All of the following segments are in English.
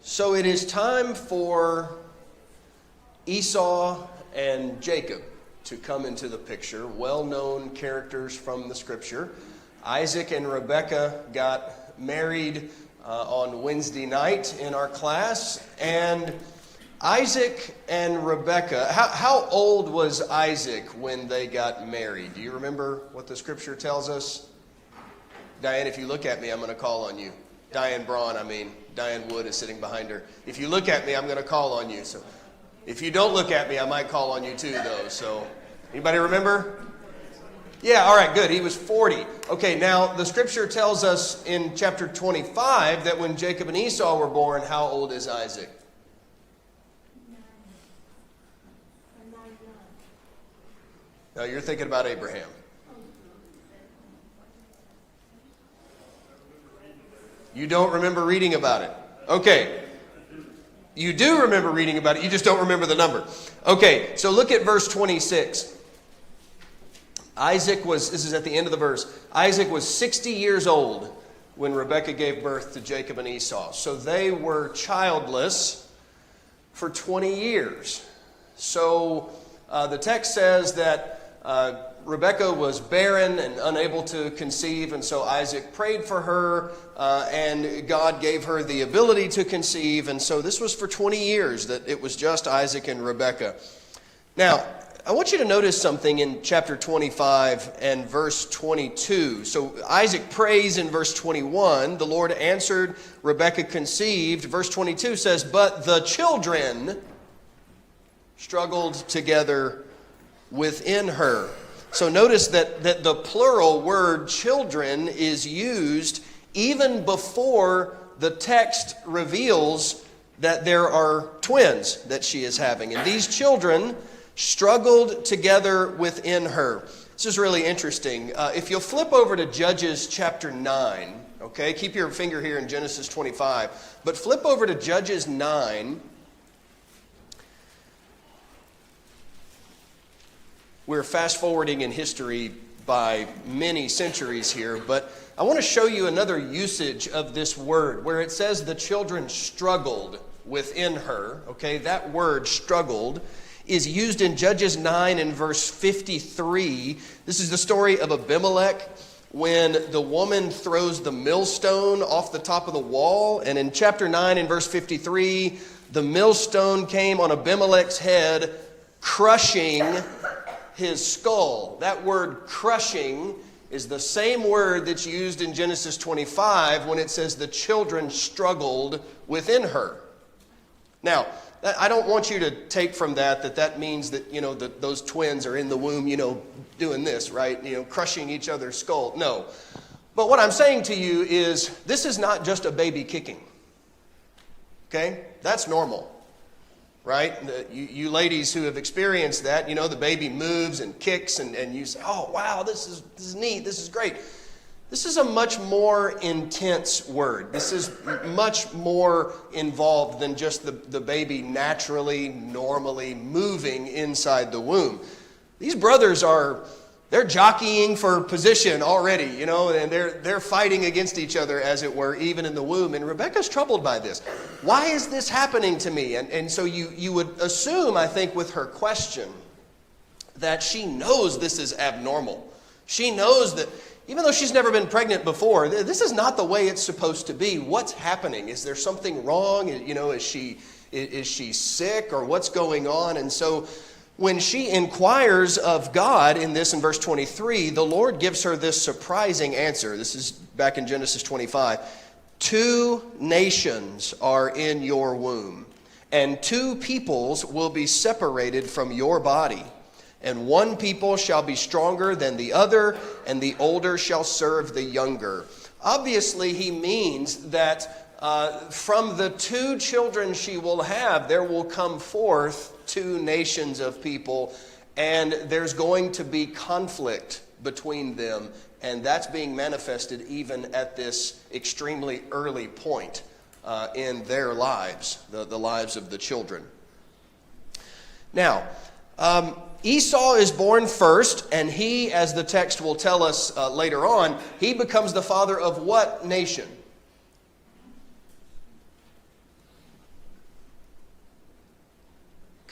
So it is time for Esau and Jacob to come into the picture, well-known characters from the scripture. Isaac and Rebekah got married on Wednesday night in our class, and Isaac and Rebekah, how old was Isaac when they got married? Do you remember what the scripture tells us? Diane, if you look at me, I'm going to call on you. Diane Wood is sitting behind her. If you look at me, I'm going to call on you. So if you don't look at me, I might call on you too, though. So anybody remember? Yeah, all right, good. He was 40. Okay, now the scripture tells us in chapter 25 that when Jacob and Esau were born, how old is Isaac? Now you're thinking about Abraham. You don't remember reading about it. Okay. You do remember reading about it. You just don't remember the number. Okay, so look at verse 26. This is at the end of the verse. Isaac was 60 years old when Rebekah gave birth to Jacob and Esau. So they were childless for 20 years. So the text says that Rebekah was barren and unable to conceive, and so Isaac prayed for her, and God gave her the ability to conceive, and so this was for 20 years that it was just Isaac and Rebekah. Now, I want you to notice something in chapter 25 and verse 22. So Isaac prays in verse 21, the Lord answered, Rebekah conceived. Verse 22 says, but the children struggled together within her. So notice that the plural word children is used even before the text reveals that there are twins that she is having. And these children struggled together within her. This is really interesting. If you'll flip over to Judges chapter 9, okay? Keep your finger here in Genesis 25. But flip over to Judges 9. We're fast forwarding in history by many centuries here, but I want to show you another usage of this word where it says the children struggled within her. Okay, that word struggled is used in Judges 9 and verse 53. This is the story of Abimelech when the woman throws the millstone off the top of the wall. And in chapter 9 and verse 53, the millstone came on Abimelech's head, crushing his skull. That word crushing is the same word that's used in Genesis 25 when it says the children struggled within her. Now, I don't want you to take from that means that, that those twins are in the womb, doing this, right? Crushing each other's skull. No. But what I'm saying to you is this is not just a baby kicking. Okay? That's normal. Right? You ladies who have experienced that, the baby moves and kicks and you say, oh, wow, this is neat. This is great. This is a much more intense word. This is much more involved than just the baby naturally, normally moving inside the womb. These brothers they're jockeying for position already, and they're fighting against each other, as it were, even in the womb. And Rebekah's troubled by this. Why is this happening to me? And so you would assume, I think, with her question, that she knows this is abnormal. She knows that even though she's never been pregnant before, this is not the way it's supposed to be. What's happening? Is there something wrong? Is she sick, or what's going on? And so when she inquires of God in verse 23, the Lord gives her this surprising answer. This is back in Genesis 25. 2 nations are in your womb, and 2 peoples will be separated from your body. And one people shall be stronger than the other, and the older shall serve the younger. Obviously, he means that from the 2 children she will have, there will come forth 2 nations of people, and there's going to be conflict between them, and that's being manifested even at this extremely early point in their lives, the lives of the children. Now, Esau is born first, and he, as the text will tell us later on, he becomes the father of what nation?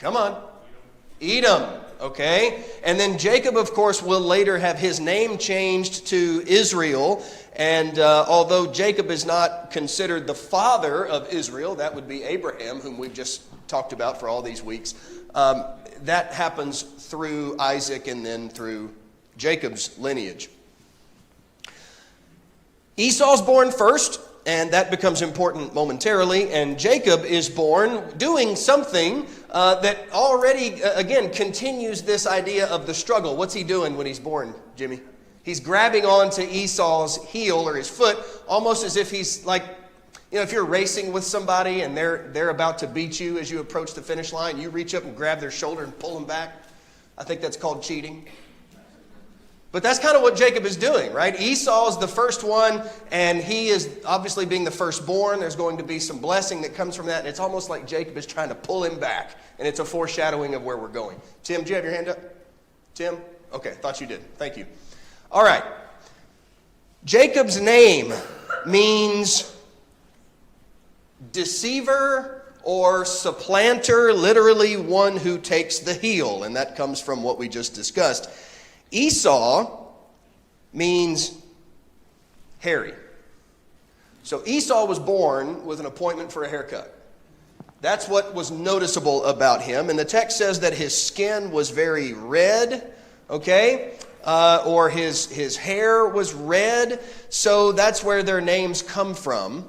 Come on. Edom. Okay? And then Jacob, of course, will later have his name changed to Israel. And although Jacob is not considered the father of Israel, that would be Abraham, whom we've just talked about for all these weeks. That happens through Isaac and then through Jacob's lineage. Esau's born first, and that becomes important momentarily. And Jacob is born doing something that already, again, continues this idea of the struggle. What's he doing when he's born, Jimmy? He's grabbing onto Esau's heel or his foot, almost as if he's like, you know, if you're racing with somebody and they're about to beat you as you approach the finish line, you reach up and grab their shoulder and pull them back. I think that's called cheating. But that's kind of what Jacob is doing, right? Esau is the first one, and he is obviously being the firstborn. There's going to be some blessing that comes from that, and it's almost like Jacob is trying to pull him back, and it's a foreshadowing of where we're going. Tim, do you have your hand up? Tim? Okay, thought you did. Thank you. All right. Jacob's name means deceiver or supplanter, literally one who takes the heel, and that comes from what we just discussed. Esau means hairy. So Esau was born with an appointment for a haircut. That's what was noticeable about him. And the text says that his skin was very red, okay? Or his hair was red. So that's where their names come from.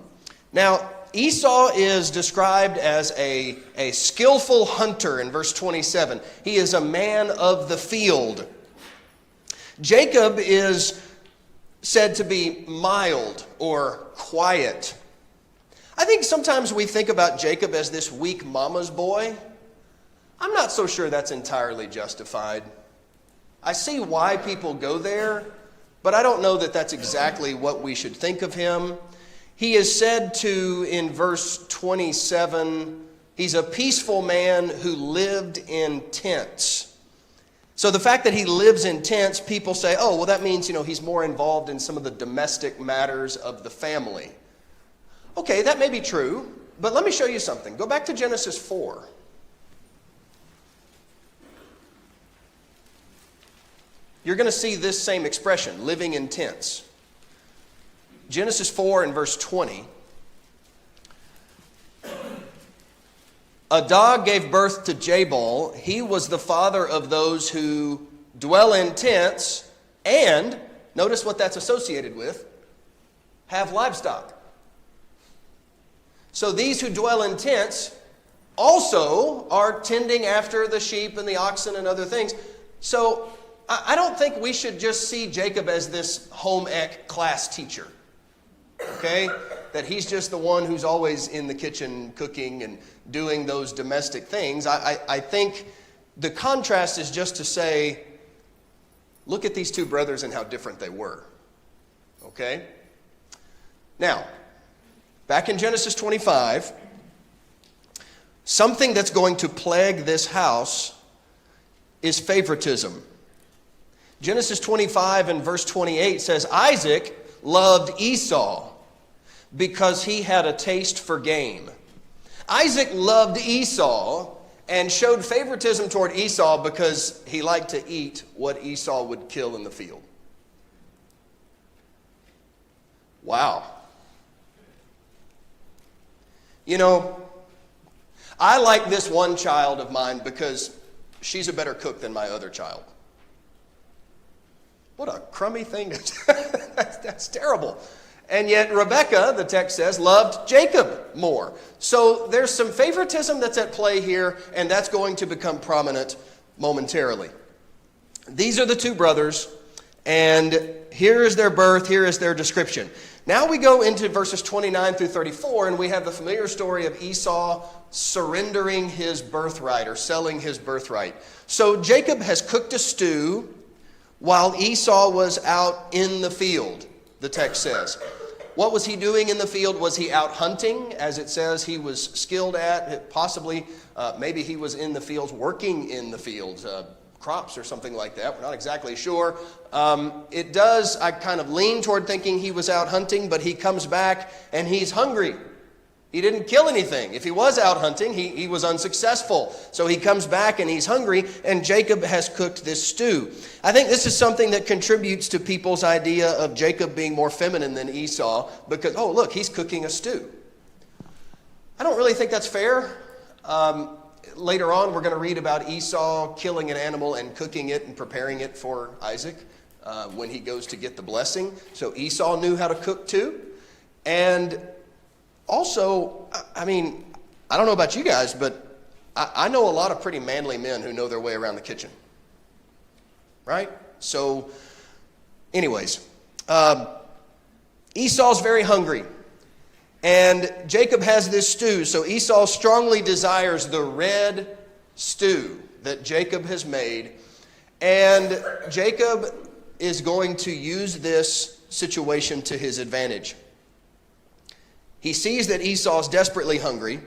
Now, Esau is described as a skillful hunter in verse 27. He is a man of the field. Jacob is said to be mild or quiet. I think sometimes we think about Jacob as this weak mama's boy. I'm not so sure that's entirely justified. I see why people go there, but I don't know that that's exactly what we should think of him. He is said to, in verse 27, he's a peaceful man who lived in tents. So the fact that he lives in tents, people say, oh, well, that means, he's more involved in some of the domestic matters of the family. Okay, that may be true, but let me show you something. Go back to Genesis 4. You're going to see this same expression, living in tents. Genesis 4 and verse 20. Adah gave birth to Jabal. He was the father of those who dwell in tents and, notice what that's associated with, have livestock. So these who dwell in tents also are tending after the sheep and the oxen and other things. So I don't think we should just see Jacob as this home ec class teacher. Okay? That he's just the one who's always in the kitchen cooking and doing those domestic things. I think the contrast is just to say, look at these two brothers and how different they were. Okay? Now, back in Genesis 25, something that's going to plague this house is favoritism. Genesis 25 and verse 28 says, Isaac loved Esau because he had a taste for game. Isaac loved Esau and showed favoritism toward Esau because he liked to eat what Esau would kill in the field. Wow. I like this one child of mine because she's a better cook than my other child. What a crummy thing. That's terrible. And yet Rebekah, the text says, loved Jacob more. So there's some favoritism that's at play here, and that's going to become prominent momentarily. These are the two brothers, and here is their birth, here is their description. Now we go into verses 29 through 34, and we have the familiar story of Esau surrendering his birthright or selling his birthright. So Jacob has cooked a stew while Esau was out in the field, the text says. What was he doing in the field? Was he out hunting, as it says he was skilled at? Possibly, maybe he was in the fields, working in the fields, crops or something like that. We're not exactly sure. I kind of lean toward thinking he was out hunting, but he comes back and he's hungry. He didn't kill anything. If he was out hunting, he was unsuccessful. So he comes back and he's hungry, and Jacob has cooked this stew. I think this is something that contributes to people's idea of Jacob being more feminine than Esau because, oh, look, he's cooking a stew. I don't really think that's fair. Later on, we're going to read about Esau killing an animal and cooking it and preparing it for Isaac when he goes to get the blessing. So Esau knew how to cook too. And also, I mean, I don't know about you guys, but I know a lot of pretty manly men who know their way around the kitchen. Right? So, anyways, Esau's very hungry. And Jacob has this stew. So Esau strongly desires the red stew that Jacob has made. And Jacob is going to use this situation to his advantage. He sees that Esau's desperately hungry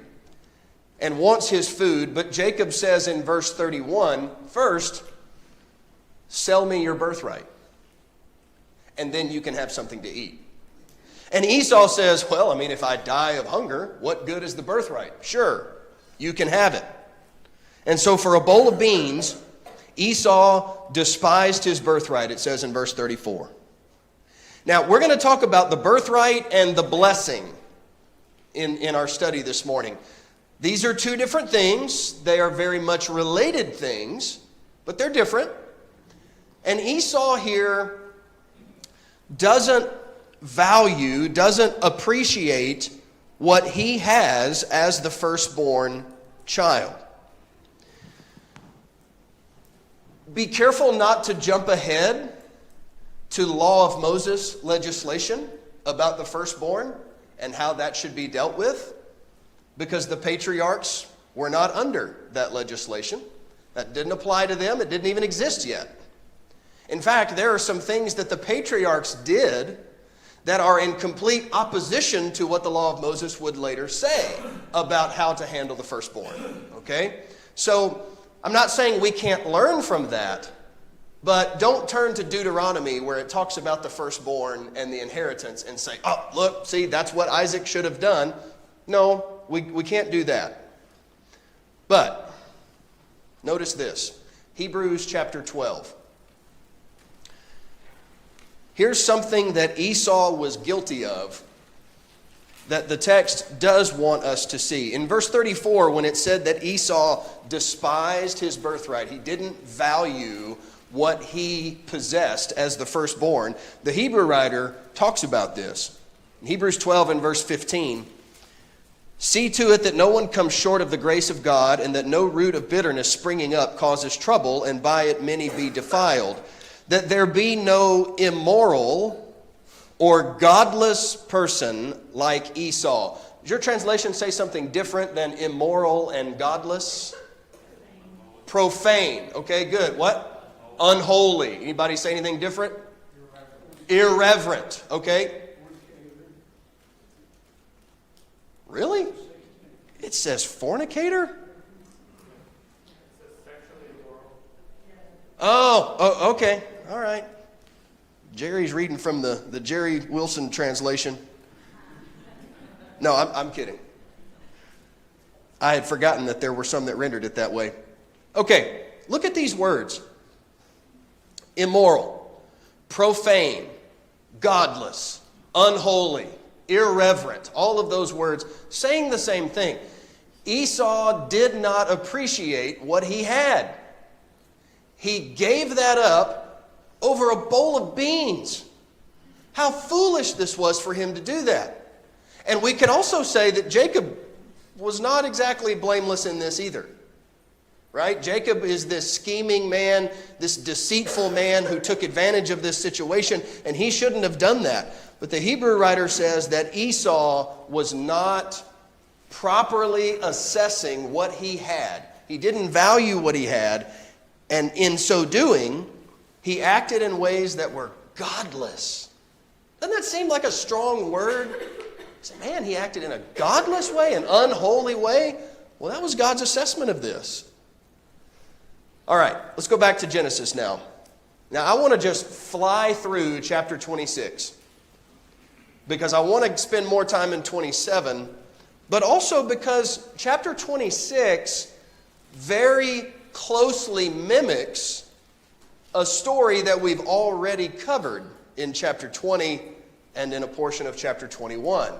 and wants his food, but Jacob says in verse 31, first, sell me your birthright, and then you can have something to eat. And Esau says, well, I mean, if I die of hunger, what good is the birthright? Sure, you can have it. And so for a bowl of beans, Esau despised his birthright, it says in verse 34. Now, we're going to talk about the birthright and the blessing in our study this morning. These are two different things. They are very much related things, but they're different. And Esau here doesn't appreciate what he has as the firstborn child. Be careful not to jump ahead to law of Moses legislation about the firstborn and how that should be dealt with, because the patriarchs were not under that legislation. That didn't apply to them. It didn't even exist yet. In fact, there are some things that the patriarchs did that are in complete opposition to what the law of Moses would later say about how to handle the firstborn. Okay? So, I'm not saying we can't learn from that, but don't turn to Deuteronomy where it talks about the firstborn and the inheritance and say, oh, look, see, that's what Isaac should have done. No, we can't do that. But, notice this. Hebrews chapter 12. Here's something that Esau was guilty of that the text does want us to see. In verse 34, when it said that Esau despised his birthright, he didn't value what he possessed as the firstborn, the Hebrew writer talks about this. In Hebrews 12 and verse 15, see to it that no one comes short of the grace of God, and that no root of bitterness springing up causes trouble, and by it many be defiled. That there be no immoral or godless person like Esau. Does your translation say something different than immoral and godless? Profane. Okay, good. What? Unholy. Anybody say anything different? Irreverent. Okay. Really? It says fornicator? Oh, okay. All right. Jerry's reading from the Jerry Wilson translation. No, I'm kidding. I had forgotten that there were some that rendered it that way. Okay, look at these words. Immoral, profane, godless, unholy, irreverent. All of those words saying the same thing. Esau did not appreciate what he had. He gave that up over a bowl of beans. How foolish this was for him to do that. And we can also say that Jacob was not exactly blameless in this either. Right? Jacob is this scheming man, this deceitful man who took advantage of this situation, and he shouldn't have done that. But the Hebrew writer says that Esau was not properly assessing what he had. He didn't value what he had, and in so doing, he acted in ways that were godless. Doesn't that seem like a strong word? Man, he acted in a godless way, an unholy way. Well, that was God's assessment of this. All right, let's go back to Genesis now. Now, I want to just fly through chapter 26 because I want to spend more time in 27, but also because chapter 26 very closely mimics a story that we've already covered in chapter 20 and in a portion of chapter 21.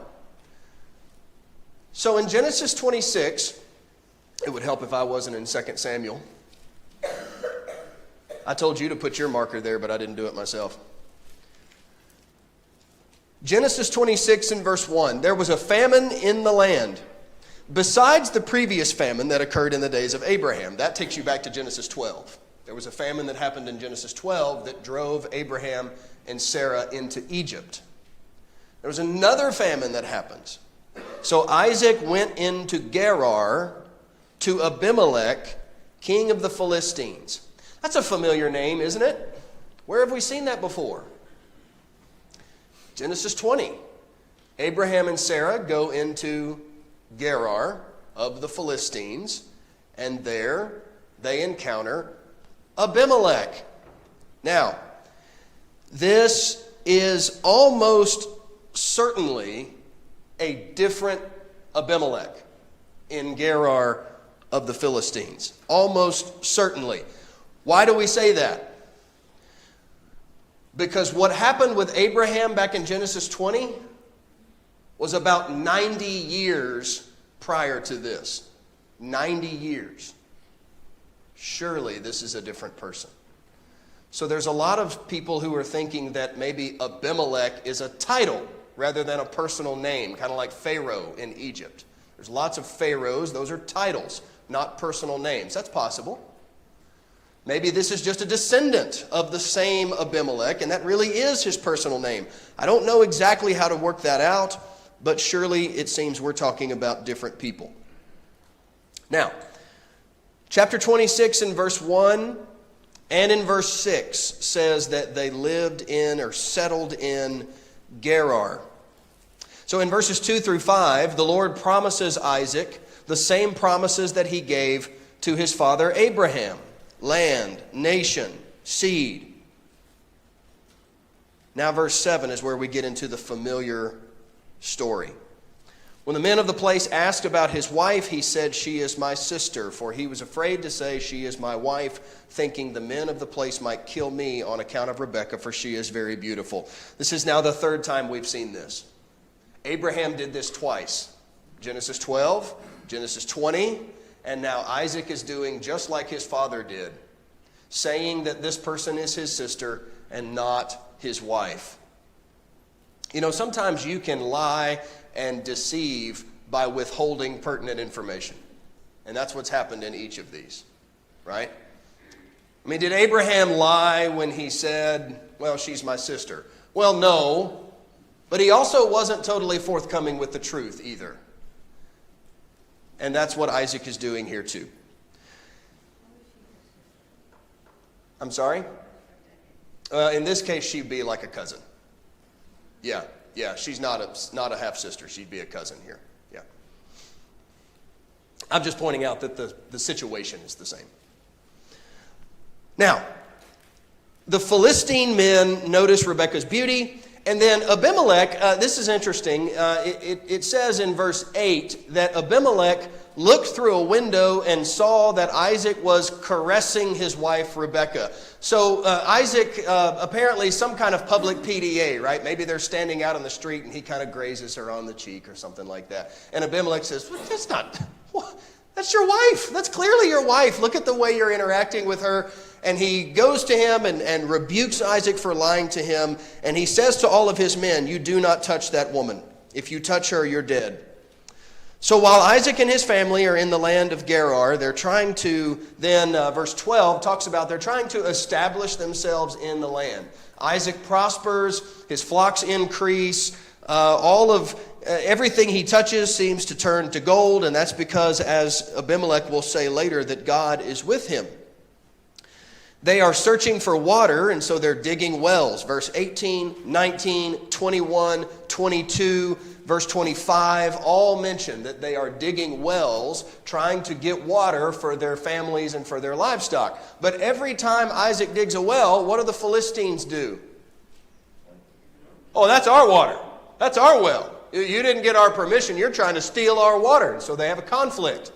So in Genesis 26, it would help if I wasn't in 2 Samuel. I told you to put your marker there, but I didn't do it myself. Genesis 26 and verse 1, there was a famine in the land, besides the previous famine that occurred in the days of Abraham. That takes you back to Genesis 12. There was a famine that happened in Genesis 12 that drove Abraham and Sarah into Egypt. There was another famine that happened. So Isaac went into Gerar to Abimelech, king of the Philistines. That's a familiar name, isn't it? Where have we seen that before? Genesis 20. Abraham and Sarah go into Gerar of the Philistines, and there they encounter Abimelech. Now, this is almost certainly a different Abimelech in Gerar of the Philistines. Almost certainly. Why do we say that? Because what happened with Abraham back in Genesis 20 was about 90 years prior to this. 90 years. Surely this is a different person. So there's a lot of people who are thinking that maybe Abimelech is a title rather than a personal name, kind of like Pharaoh in Egypt. There's lots of pharaohs. Those are titles, not personal names. That's possible. Maybe this is just a descendant of the same Abimelech, and that really is his personal name. I don't know exactly how to work that out, but surely it seems we're talking about different people. Now, chapter 26 in verse 1 and in verse 6 says that they lived in or settled in Gerar. So in verses 2 through 5, the Lord promises Isaac the same promises that he gave to his father Abraham. Land, nation, seed. Now verse 7 is where we get into the familiar story. When the men of the place asked about his wife, he said, "She is my sister," for he was afraid to say, "She is my wife," thinking the men of the place might kill me on account of Rebekah, for she is very beautiful. This is now the third time we've seen this. Abraham did this twice. Genesis 12, Genesis 20, and now Isaac is doing just like his father did, saying that this person is his sister and not his wife. You know, sometimes you can lie and deceive by withholding pertinent information. And that's what's happened in each of these, right? I mean, did Abraham lie when he said, well, she's my sister? Well, no, but he also wasn't totally forthcoming with the truth either. And that's what Isaac is doing here too. I'm sorry? In this case, she'd be like a cousin. Yeah, she's not a half-sister. She'd be a cousin here. Yeah. I'm just pointing out that the situation is the same. Now, the Philistine men notice Rebekah's beauty, and then Abimelech, this is interesting. It says in verse 8 that Abimelech looked through a window and saw that Isaac was caressing his wife Rebekah. So Isaac, apparently some kind of public PDA, right? Maybe they're standing out on the street and he kind of grazes her on the cheek or something like that. And Abimelech says, well, that's your wife. That's clearly your wife. Look at the way you're interacting with her. And he goes to him and rebukes Isaac for lying to him. And he says to all of his men, "You do not touch that woman. If you touch her, you're dead." So while Isaac and his family are in the land of Gerar, they're trying to, then verse 12 talks about they're trying to establish themselves in the land. Isaac prospers, his flocks increase, everything he touches seems to turn to gold, and that's because, as Abimelech will say later, that God is with him. They are searching for water, and so they're digging wells. Verse 18, 19, 21, 22, verse 25 all mention that they are digging wells, trying to get water for their families and for their livestock. But every time Isaac digs a well, what do the Philistines do? Oh, that's our water. That's our well. You didn't get our permission. You're trying to steal our water. And so they have a conflict.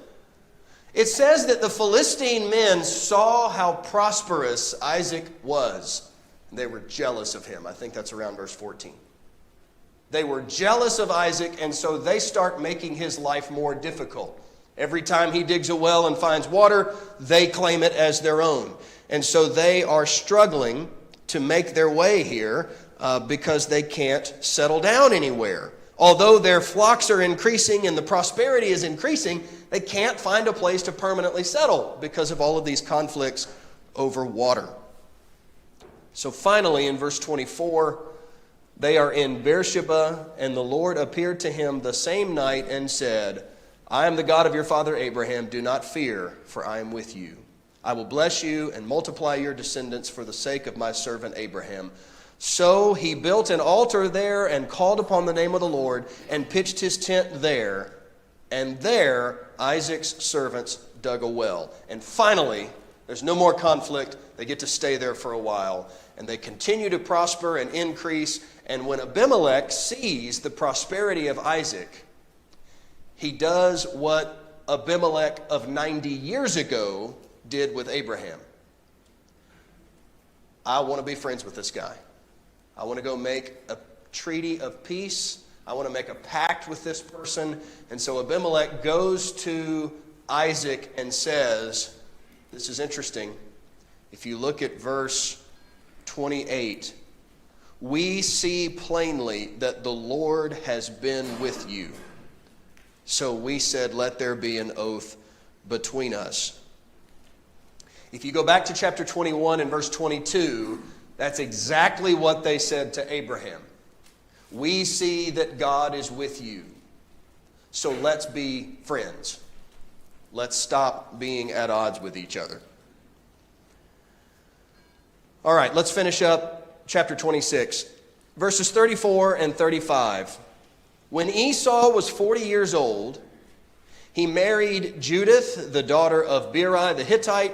It says that the Philistine men saw how prosperous Isaac was. And they were jealous of him. I think that's around verse 14. They were jealous of Isaac, and so they start making his life more difficult. Every time he digs a well and finds water, they claim it as their own. And so they are struggling to make their way here because they can't settle down anywhere. Although their flocks are increasing and the prosperity is increasing, they can't find a place to permanently settle because of all of these conflicts over water. So finally, in verse 24, they are in Beersheba, and the Lord appeared to him the same night and said, I am the God of your father Abraham. Do not fear, for I am with you. I will bless you and multiply your descendants for the sake of my servant Abraham. So he built an altar there and called upon the name of the Lord and pitched his tent there. And there Isaac's servants dug a well. And finally, there's no more conflict. They get to stay there for a while. And they continue to prosper and increase. And when Abimelech sees the prosperity of Isaac, he does what Abimelech of 90 years ago did with Abraham. I want to be friends with this guy. I want to go make a treaty of peace. I want to make a pact with this person. And so Abimelech goes to Isaac and says, this is interesting. If you look at verse 28, we see plainly that the Lord has been with you. So we said, let there be an oath between us. If you go back to chapter 21 and verse 22, that's exactly what they said to Abraham. We see that God is with you. So let's be friends. Let's stop being at odds with each other. All right, let's finish up chapter 26. Verses 34 and 35. When Esau was 40 years old, he married Judith, the daughter of Beri the Hittite,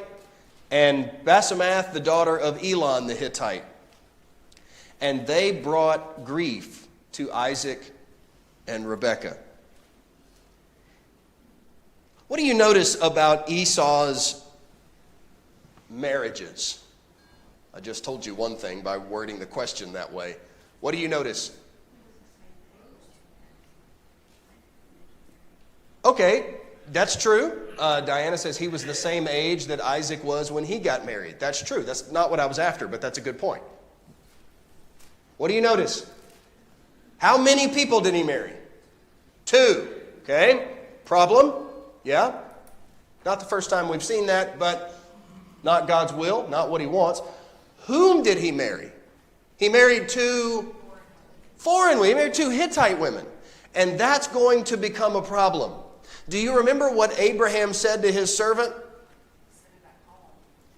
and Basemath, the daughter of Elon the Hittite. And they brought grief to Isaac and Rebekah. What do you notice about Esau's marriages? I just told you one thing by wording the question that way. What do you notice? Okay, that's true. Diana says he was the same age that Isaac was when he got married. That's true. That's not what I was after, but that's a good point. What do you notice? How many people did he marry? 2. Okay, problem? Yeah. Not the first time we've seen that, but not God's will, not what he wants. Whom did he marry? He married 2 foreign women. He married 2 Hittite women. And that's going to become a problem. Do you remember what Abraham said to his servant?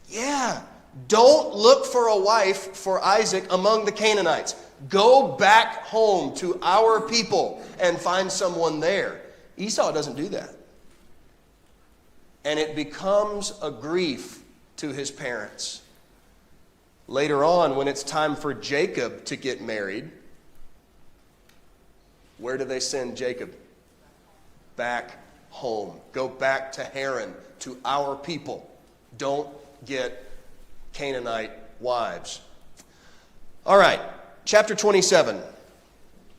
Yeah. Don't look for a wife for Isaac among the Canaanites. Go back home to our people and find someone there. Esau doesn't do that. And it becomes a grief to his parents. Later on, when it's time for Jacob to get married, where do they send Jacob? Back home. Go back to Haran, to our people. Don't get Canaanite wives. All right, chapter 27.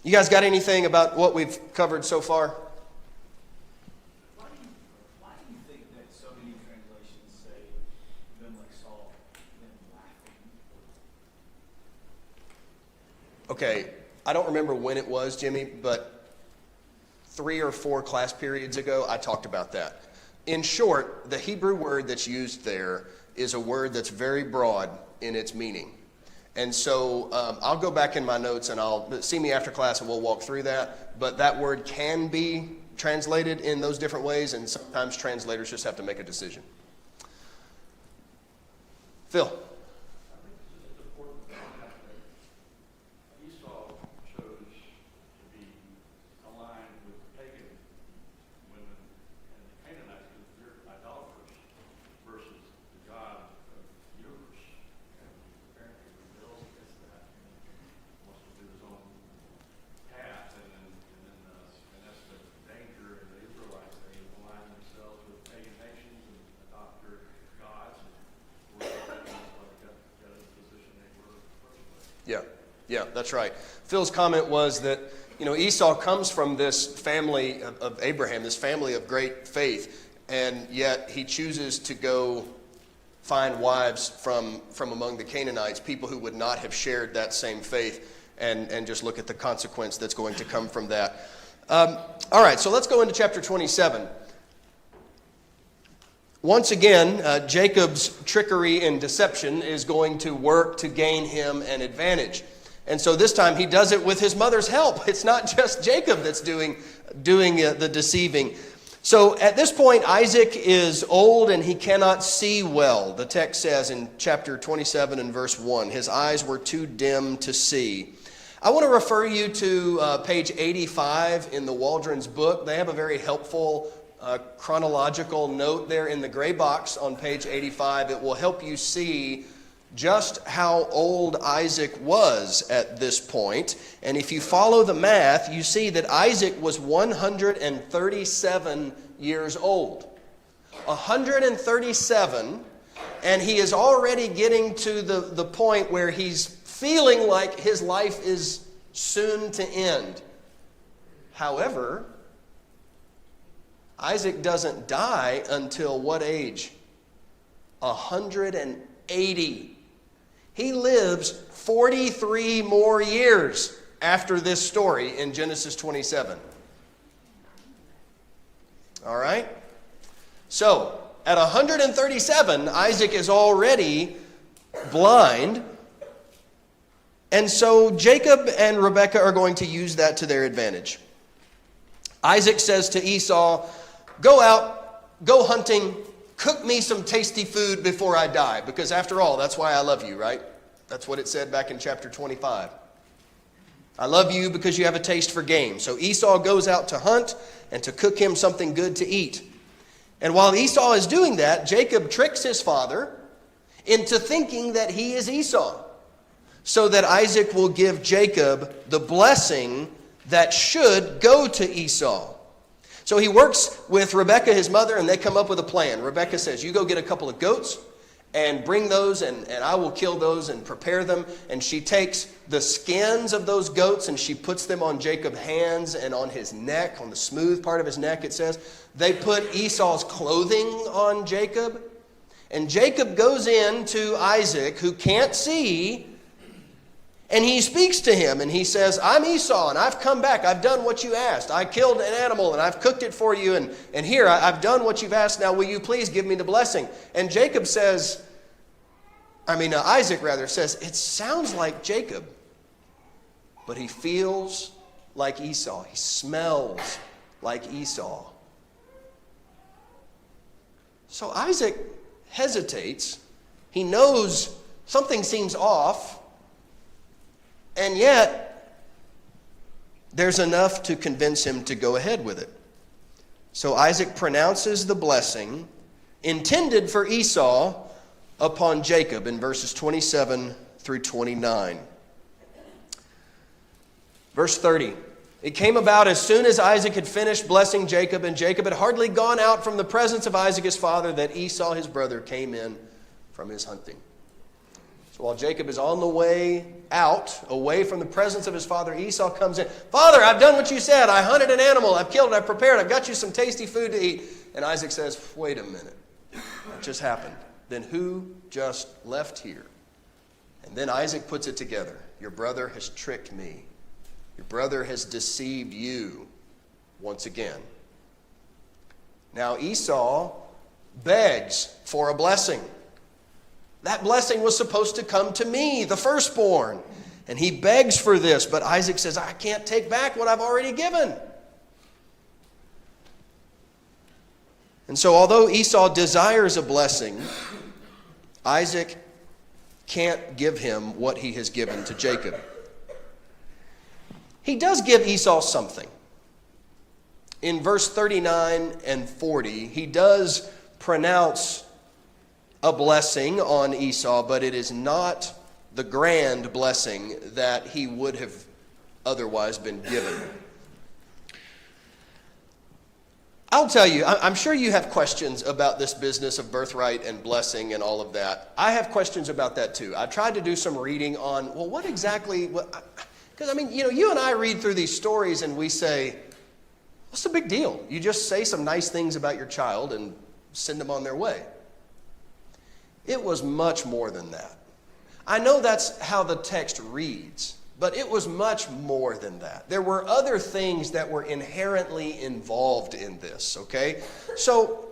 You guys got anything about what we've covered so far? Why do you think that so many translations say Abimelech saw them laughing? Okay, I don't remember when it was, Jimmy, but 3 or 4 class periods ago, I talked about that. In short, the Hebrew word that's used there is a word that's very broad in its meaning. And so I'll go back in my notes and I'll see me after class and we'll walk through that. But that word can be translated in those different ways, and sometimes translators just have to make a decision. Phil. Yeah, that's right. Phil's comment was that, Esau comes from this family of Abraham, this family of great faith, and yet he chooses to go find wives from among the Canaanites, people who would not have shared that same faith, and just look at the consequence that's going to come from that. All right, so let's go into chapter 27. Once again, Jacob's trickery and deception is going to work to gain him an advantage. And so this time he does it with his mother's help. It's not just Jacob that's doing the deceiving. So at this point, Isaac is old and he cannot see well. The text says in chapter 27 and verse 1, his eyes were too dim to see. I want to refer you to page 85 in the Waldron's book. They have a very helpful chronological note there in the gray box on page 85. It will help you see just how old Isaac was at this point. And if you follow the math, you see that Isaac was 137 years old. 137, and he is already getting to the point where he's feeling like his life is soon to end. However, Isaac doesn't die until what age? 180. He lives 43 more years after this story in Genesis 27. All right? So, at 137, Isaac is already blind. And so Jacob and Rebekah are going to use that to their advantage. Isaac says to Esau, "Go out, go hunting, cook me some tasty food before I die." Because after all, that's why I love you, right? That's what it said back in chapter 25. I love you because you have a taste for game. So Esau goes out to hunt and to cook him something good to eat. And while Esau is doing that, Jacob tricks his father into thinking that he is Esau, so that Isaac will give Jacob the blessing that should go to Esau. So he works with Rebekah, his mother, and they come up with a plan. Rebekah says, "You go get a couple of goats and bring those, and I will kill those and prepare them." And she takes the skins of those goats and she puts them on Jacob's hands and on his neck, on the smooth part of his neck, it says. They put Esau's clothing on Jacob. And Jacob goes in to Isaac, who can't see, and he speaks to him, and he says, "I'm Esau, and I've come back. I've done what you asked. I killed an animal, and I've cooked it for you, and here, I've done what you've asked. Now, will you please give me the blessing?" And Isaac says, "It sounds like Jacob, but he feels like Esau. He smells like Esau." So Isaac hesitates. He knows something seems off. And yet, there's enough to convince him to go ahead with it. So Isaac pronounces the blessing intended for Esau upon Jacob in verses 27 through 29. Verse 30. It came about as soon as Isaac had finished blessing Jacob, and Jacob had hardly gone out from the presence of Isaac his father, that Esau his brother came in from his hunting. So while Jacob is on the way out, away from the presence of his father, Esau comes in. "Father, I've done what you said. I hunted an animal. I've killed it. I've prepared. I've got you some tasty food to eat." And Isaac says, "Wait a minute. What just happened? Then who just left here?" And then Isaac puts it together. "Your brother has tricked me. Your brother has deceived you once again." Now Esau begs for a blessing. That blessing was supposed to come to me, the firstborn. And he begs for this, but Isaac says, "I can't take back what I've already given." And so although Esau desires a blessing, Isaac can't give him what he has given to Jacob. He does give Esau something. In verse 39 and 40, he does pronounce a blessing on Esau, but it is not the grand blessing that he would have otherwise been given. I'll tell you, I'm sure you have questions about this business of birthright and blessing and all of that. I have questions about that too. I tried to do some reading on, well, what exactly, because I mean, you and I read through these stories and we say, what's the big deal? You just say some nice things about your child and send them on their way. It was much more than that. I know that's how the text reads, but it was much more than that. There were other things that were inherently involved in this, okay? So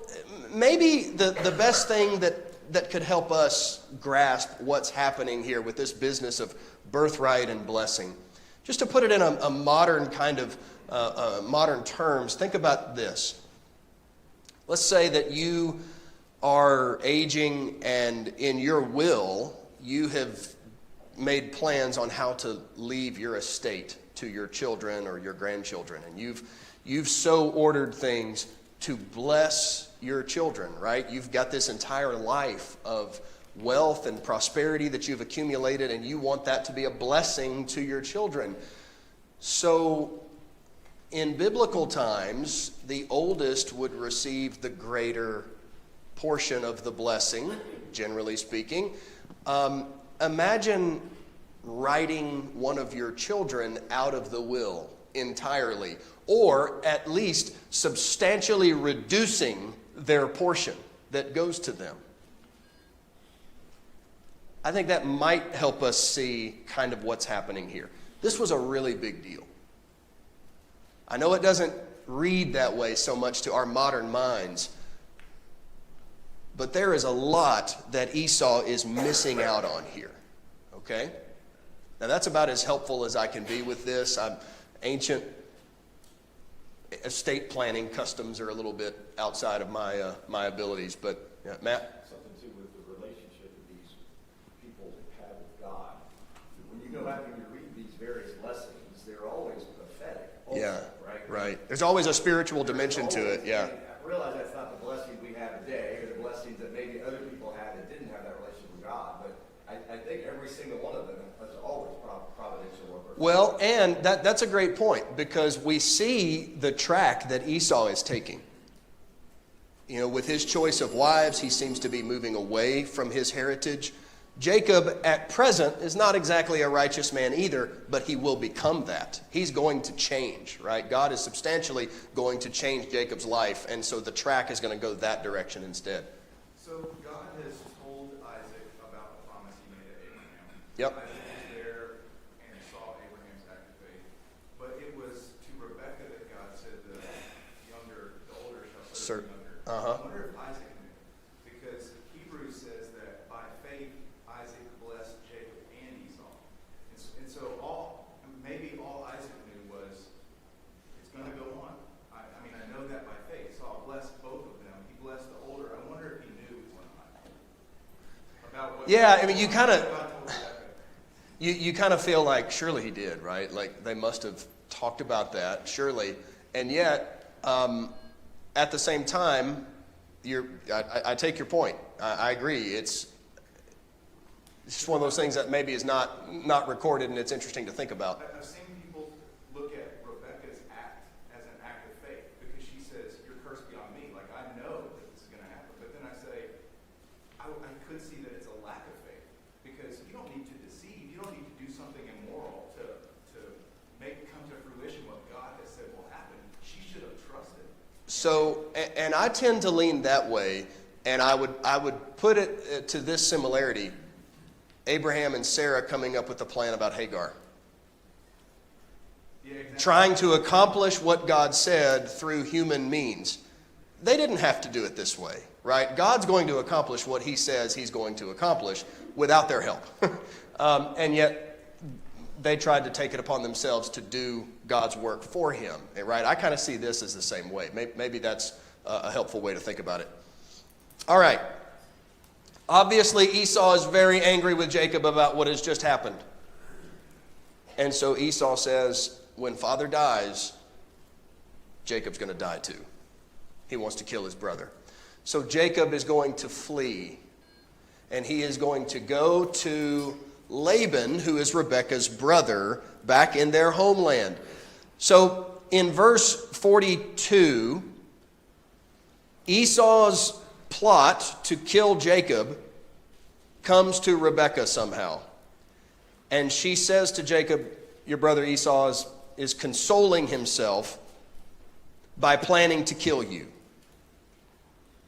maybe the best thing that could help us grasp what's happening here with this business of birthright and blessing, just to put it in a modern kind of, modern terms, think about this. Let's say that you are aging and in your will, you have made plans on how to leave your estate to your children or your grandchildren. And you've so ordered things to bless your children, right? You've got this entire life of wealth and prosperity that you've accumulated, and you want that to be a blessing to your children. So in biblical times, the oldest would receive the greater portion of the blessing, generally speaking. Imagine writing one of your children out of the will entirely, or at least substantially reducing their portion that goes to them. I think that might help us see kind of what's happening here. This was a really big deal. I know it doesn't read that way so much to our modern minds, but there is a lot that Esau is missing out on here, okay? Now that's about as helpful as I can be with this. Ancient estate planning customs are a little bit outside of my abilities, but Matt? Something too with the relationship that these people have with God. When you go out and you read these various lessons, they're always prophetic. Also, Yeah, right? right. There's always a spiritual dimension to it, yeah. I realize that's not the blessing we have today, or the blessings that maybe other people had that didn't have that relationship with God, but I think every single one of them is always providential or prophetic. Well, and that's a great point, because we see the track that Esau is taking. With his choice of wives, he seems to be moving away from his heritage. Jacob, at present, is not exactly a righteous man either, but he will become that. He's going to change, right? God is substantially going to change Jacob's life, and so the track is going to go that direction instead. So God has told Isaac about the promise he made to Abraham. Yep. Isaac was there and saw Abraham's act of faith. But it was to Rebekah that God said the older shall serve the younger. Uh-huh. I wonder if Isaac knew. Because Hebrews says that by faith Isaac blessed Jacob and Esau. And so maybe all Isaac knew was it's going to go on. I mean, I know that by faith. So I'll bless both of them. He blessed the older. I wonder if he knew or not about what. Yeah, I mean, you kind of God told Rebekah. you kind of feel like surely he did, right? Like they must have talked about that, surely. And yet, at the same time, I take your point. I agree. It's just one of those things that maybe is not recorded, and it's interesting to think about. I've seen people look at Rebekah's act as an act of faith because she says, "You're cursed beyond me." Like I know that this is going to happen, but then I say, I could see that it's a lack of faith because you don't need to deceive. You don't need to do something immoral to make come to fruition what God has said will happen. She should have trusted. So, and I tend to lean that way, and I would put it to this similarity. Abraham and Sarah coming up with a plan about Hagar. Yeah, exactly. Trying to accomplish what God said through human means. They didn't have to do it this way, right? God's going to accomplish what he says he's going to accomplish without their help. And yet, they tried to take it upon themselves to do God's work for him, right? I kind of see this as the same way. Maybe that's a helpful way to think about it. All right. Obviously, Esau is very angry with Jacob about what has just happened. And so Esau says, when father dies, Jacob's going to die too. He wants to kill his brother. So Jacob is going to flee. And he is going to go to Laban, who is Rebekah's brother, back in their homeland. So in verse 42, Esau's plot to kill Jacob comes to Rebekah somehow. And she says to Jacob, your brother Esau is consoling himself by planning to kill you.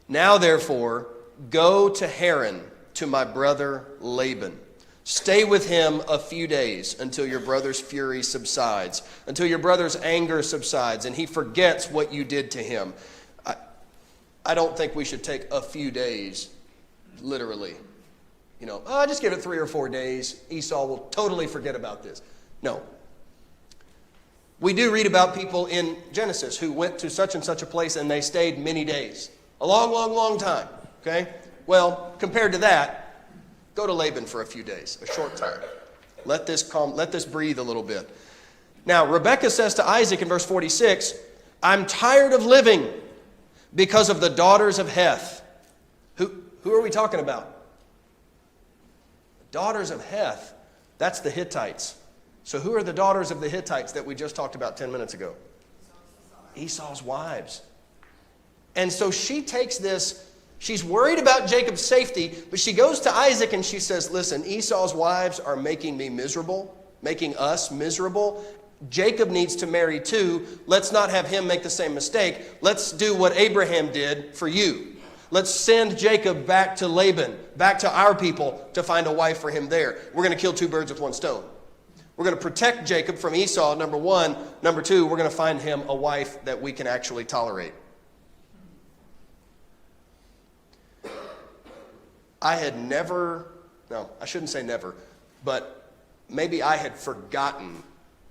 Now, therefore, go to Haran to my brother Laban. Stay with him a few days until your brother's fury subsides, until your brother's anger subsides, and he forgets what you did to him. I don't think we should take a few days literally. Just give it 3 or 4 days. Esau will totally forget about this. No. We do read about people in Genesis who went to such and such a place and they stayed many days. A long, long, long time. Okay? Well, compared to that, go to Laban for a few days, a short time. Let this breathe a little bit. Now, Rebekah says to Isaac in verse 46, I'm tired of living because of the daughters of Heth. Who are we talking about? Daughters of Heth. That's the Hittites. So who are the daughters of the Hittites that we just talked about 10 minutes ago? Esau's wives. And so she takes this, she's worried about Jacob's safety, but she goes to Isaac and she says, listen, Esau's wives are making me miserable, making us miserable. Jacob needs to marry too. Let's not have him make the same mistake. Let's do what Abraham did for you. Let's send Jacob back to Laban, back to our people to find a wife for him there. We're going to kill 2 birds with 1 stone. We're going to protect Jacob from Esau, number 1. Number 2, we're going to find him a wife that we can actually tolerate. I shouldn't say never, but maybe I had forgotten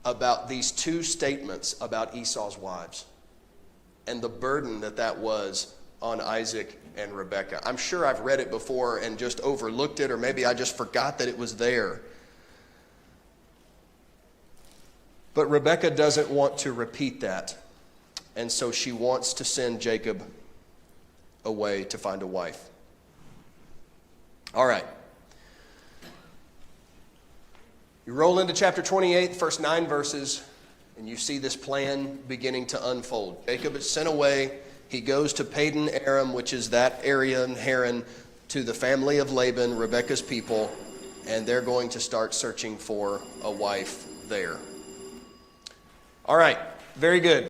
about these 2 statements about Esau's wives and the burden that was on Isaac and Rebekah. I'm sure I've read it before and just overlooked it, or maybe I just forgot that it was there. But Rebekah doesn't want to repeat that, and so she wants to send Jacob away to find a wife. All right. You roll into chapter 28, first 9 verses, and you see this plan beginning to unfold. Jacob is sent away. He goes to Padan Aram, which is that area in Haran, to the family of Laban, Rebekah's people, and they're going to start searching for a wife there. All right, very good.